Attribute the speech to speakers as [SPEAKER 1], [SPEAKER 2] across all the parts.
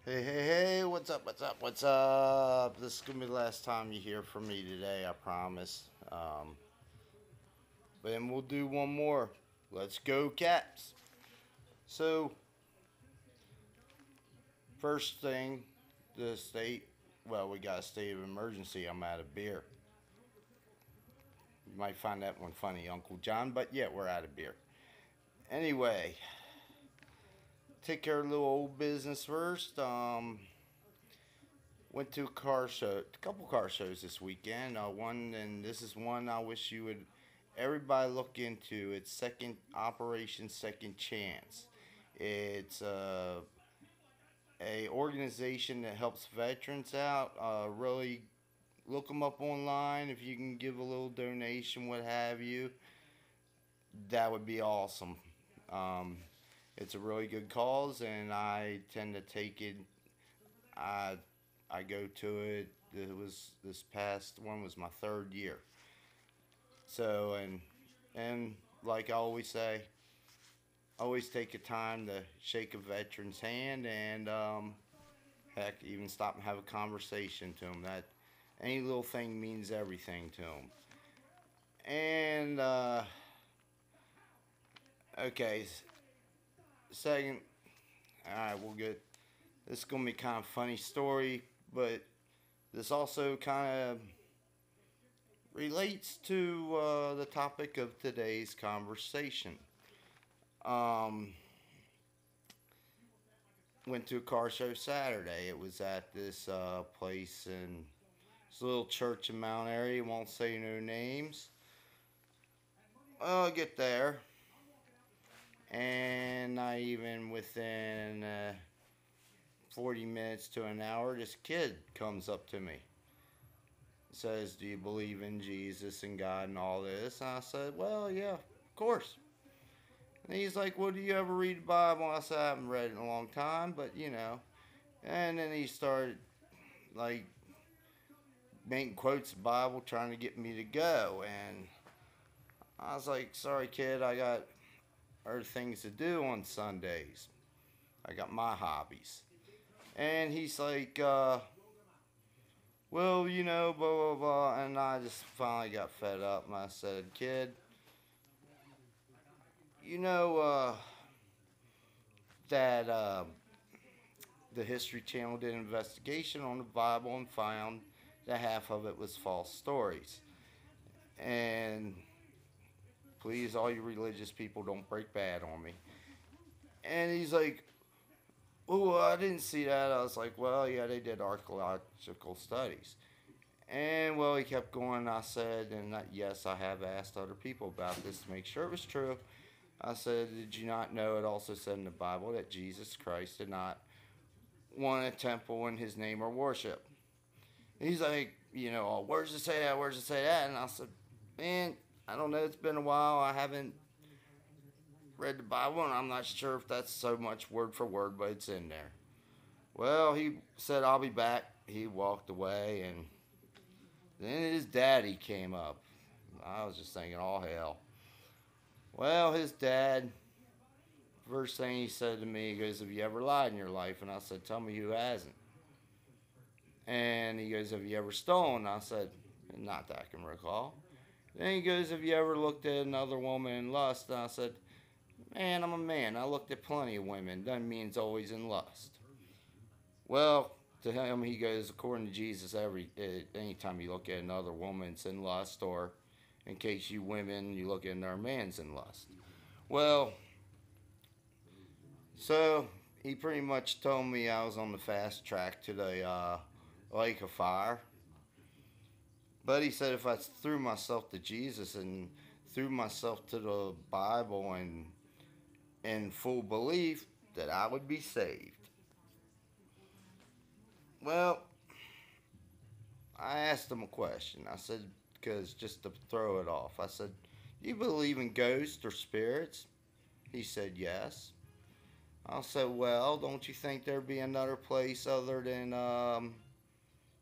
[SPEAKER 1] Hey, hey, hey, what's up, what's up, what's up? This is going to be the last time you hear from me today, I promise. But then we'll do one more. Let's go, Caps. So, first thing, the state, well, we got a state of emergency. I'm out of beer. You might find that one funny, Uncle John, but yeah, we're out of beer. Anyway, take care of a little old business first. Went to a car show, a couple car shows this weekend. One, and this is one I wish you would, everybody look into. It's Second Operation Second Chance. It's a organization that helps veterans out. Really look them up online. If you can give a little donation, what have you, that would be awesome. Um, it's a really good cause, and I tend to take it. I I go to it. It was this past one was my third year. So and like I always say, always take a time to shake a veteran's hand and heck, even stop and have a conversation to them. That any little thing means everything to them. And okay, second, all right, we'll get. This is gonna be kind of funny story, but this also kind of relates to the topic of today's conversation. Um, Went to a car show Saturday. It was at this place in this little church in Mount Airy. Won't say no names. I'll get there, and not even within 40 minutes to an hour, this kid comes up to me. Says, "Do you believe in Jesus and God and all this?" And I said, "Well, yeah, of course." And he's like, "Well, do you ever read the Bible?" I said, "I haven't read it in a long time, but you know." And then he started like making quotes of the Bible, trying to get me to go. And I was like, "Sorry, kid, I got other things to do on Sundays. I got my hobbies." And he's like, "Well, you know, blah, blah, blah." And I just finally got fed up and I said, "Kid, you know that the History Channel did an investigation on the Bible and found that half of it was false stories. And please, all you religious people, don't break bad on me." And he's like, "Oh, I didn't see that." I was like, "Well, yeah, they did archaeological studies." And well, he kept going. I said, and yes, I have asked other people about this to make sure it was true. I said, "Did you not know it also said in the Bible that Jesus Christ did not want a temple in his name or worship?" He's like, "Oh, where's it say that? Where's it say that?" And I said, "Man, I don't know. It's been a while. I haven't read the Bible, and I'm not sure if that's so much word for word, but it's in there." Well, he said, "I'll be back." He walked away, and then his daddy came up. I was just thinking, all hell. Well, his dad, first thing he said to me, he goes, "Have you ever lied in your life?" And I said, "Tell me who hasn't." And he goes, "Have you ever stolen?" I said, "Not that I can recall." Then he goes, "Have you ever looked at another woman in lust?" And I said, "Man, I'm a man. I looked at plenty of women. Doesn't mean it's always in lust." Well, to him, he goes, according to Jesus, anytime you look at another woman, it's in lust, or in case you women, you look at another man's in lust. Well, so he pretty much told me I was on the fast track to the lake of fire. But he said if I threw myself to Jesus and threw myself to the Bible and in full belief, that I would be saved. Well, I asked him a question. I said, because just to throw it off, I said, "Do you believe in ghosts or spirits?" He said, "Yes." I said, "Well, don't you think there'd be another place other than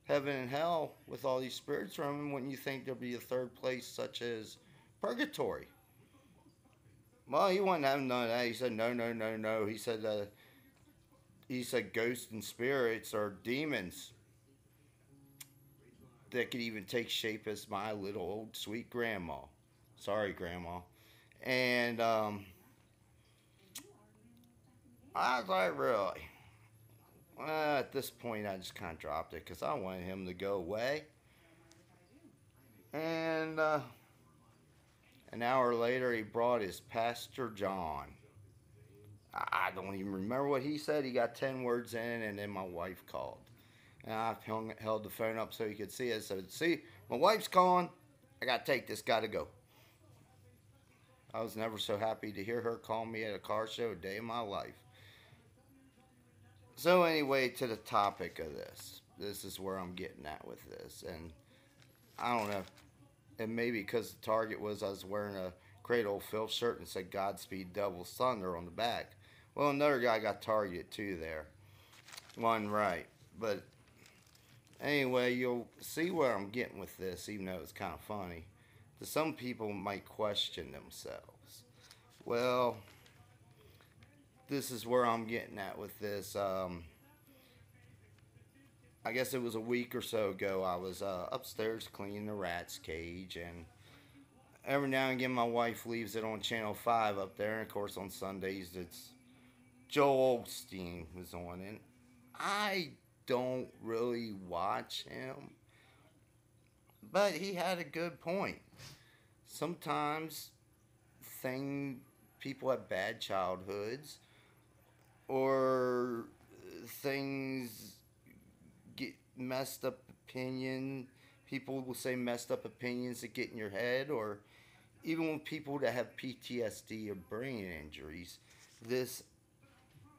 [SPEAKER 1] heaven and hell with all these spirits roaming? Wouldn't you think there'd be a third place such as purgatory?" Well, he wasn't having none of that. He said, "No, no, no, no." He said, he said ghosts and spirits are demons that could even take shape as my little old sweet grandma. Sorry, grandma. And I was like, really? At this point, I just kind of dropped it because I wanted him to go away. And an hour later, he brought his Pastor John. I don't even remember what he said. He got 10 words in, and then my wife called. And I held the phone up so he could see it. I said, see, my wife's calling. I got to take this. Got to go. I was never so happy to hear her call me at a car show a day of my life. So anyway, to the topic of this. This is where I'm getting at with this. And I don't know. And maybe because the target was I was wearing a Cradle of Filth shirt and said Godspeed Devil's Thunder on the back. Well, another guy got targeted too there. One right. But anyway, you'll see where I'm getting with this, even though it's kind of funny. To some people might question themselves. Well, this is where I'm getting at with this. I guess it was a week or so ago. I was upstairs cleaning the rat's cage, and every now and again my wife leaves it on Channel 5 up there, and of course on Sundays it's Joel Osteen was on, and I don't really watch him, but he had a good point. Sometimes people have bad childhoods, or things get messed up opinion. People will say messed up opinions that get in your head, or even with people that have PTSD or brain injuries, this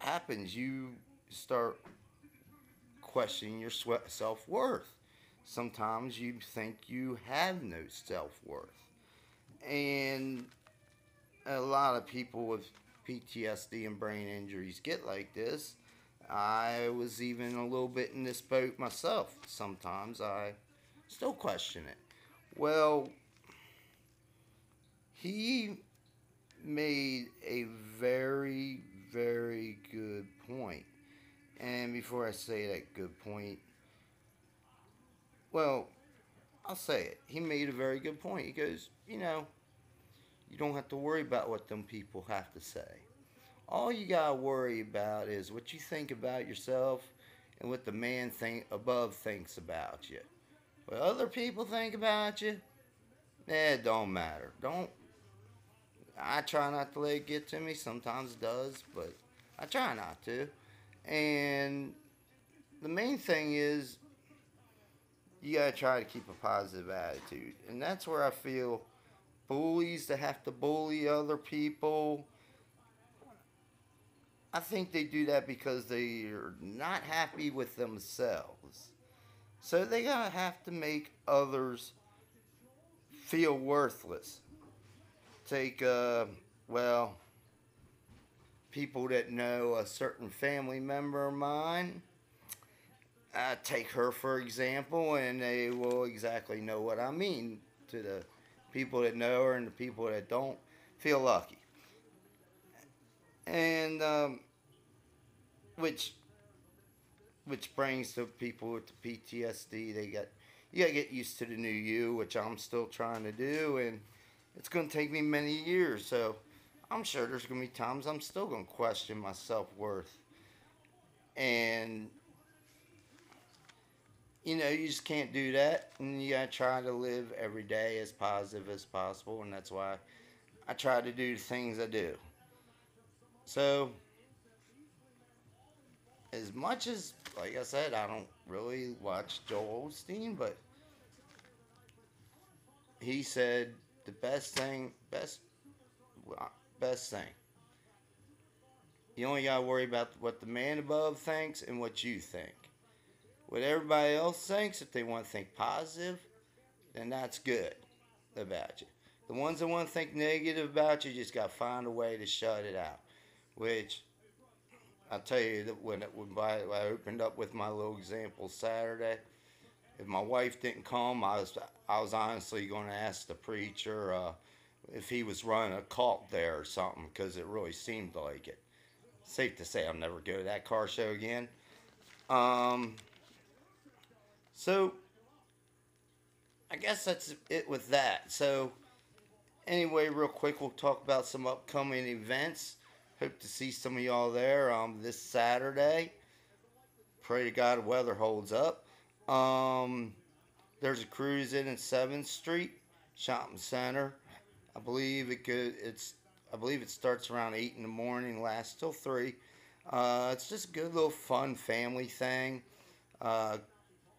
[SPEAKER 1] happens. You start questioning your self-worth. Sometimes you think you have no self-worth. And a lot of people with PTSD and brain injuries get like this. I was even a little bit in this boat myself. Sometimes I still question it. Well, he made a very, very good point. And before I say that good point, well, I'll say it. He made a very good point. He goes, you don't have to worry about what them people have to say. All you gotta worry about is what you think about yourself and what the man above thinks about you. What other people think about you, it don't matter. I try not to let it get to me. Sometimes it does, but I try not to. And the main thing is you gotta try to keep a positive attitude. And that's where I feel bullies that have to bully other people, I think they do that because they are not happy with themselves. So they gotta have to make others feel worthless. Take, people that know a certain family member of mine. Take her for example, and they will exactly know what I mean. To the people that know her and the people that don't, feel lucky. And which brings to people with the PTSD, you gotta get used to the new you, which I'm still trying to do, and it's gonna take me many years. So I'm sure there's gonna be times I'm still gonna question my self-worth, and you just can't do that, and you gotta try to live every day as positive as possible, and that's why I try to do the things I do. So, as much as, like I said, I don't really watch Joel Osteen, but he said the best thing, you only gotta worry about what the man above thinks and what you think. What everybody else thinks, if they want to think positive, then that's good about you. The ones that want to think negative about you, just got to find a way to shut it out. Which, I'll tell you, that when I opened up with my little example Saturday, if my wife didn't come, I was honestly going to ask the preacher if he was running a cult there or something, because it really seemed like it. safe to say I'll never go to that car show again. Um, so I guess that's it with that. So anyway, real quick, we'll talk about some upcoming events. Hope to see some of y'all there this Saturday. Pray to God the weather holds up. Um, there's a cruise in 7th Street Shopping Center. I believe it could. I believe it starts around 8 in the morning, lasts till 3. It's just a good little fun family thing. Uh,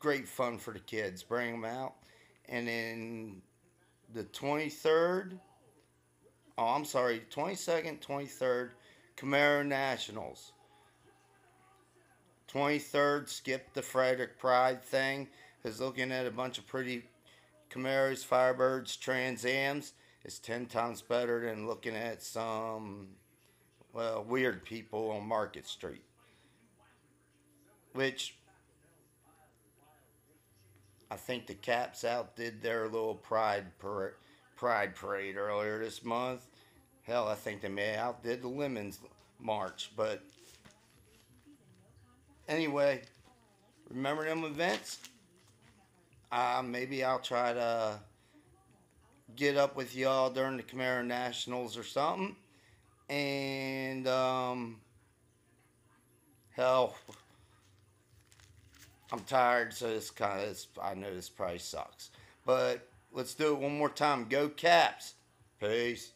[SPEAKER 1] Great fun for the kids. Bring them out. And then the 23rd, oh, I'm sorry, 22nd, 23rd, Camaro Nationals. 23rd, skip the Frederick Pride thing. Is looking at a bunch of pretty Camaros, Firebirds, Trans Ams. Is 10 times better than looking at some, well, weird people on Market Street. Which I think the Caps outdid their little pride parade earlier this month. Hell, I think they may have outdid the Lemons March. But anyway, remember them events? Maybe I'll try to get up with y'all during the Camaro Nationals or something. And hell, I'm tired, so this kind of I know this probably sucks. But let's do it one more time. Go Caps. Peace.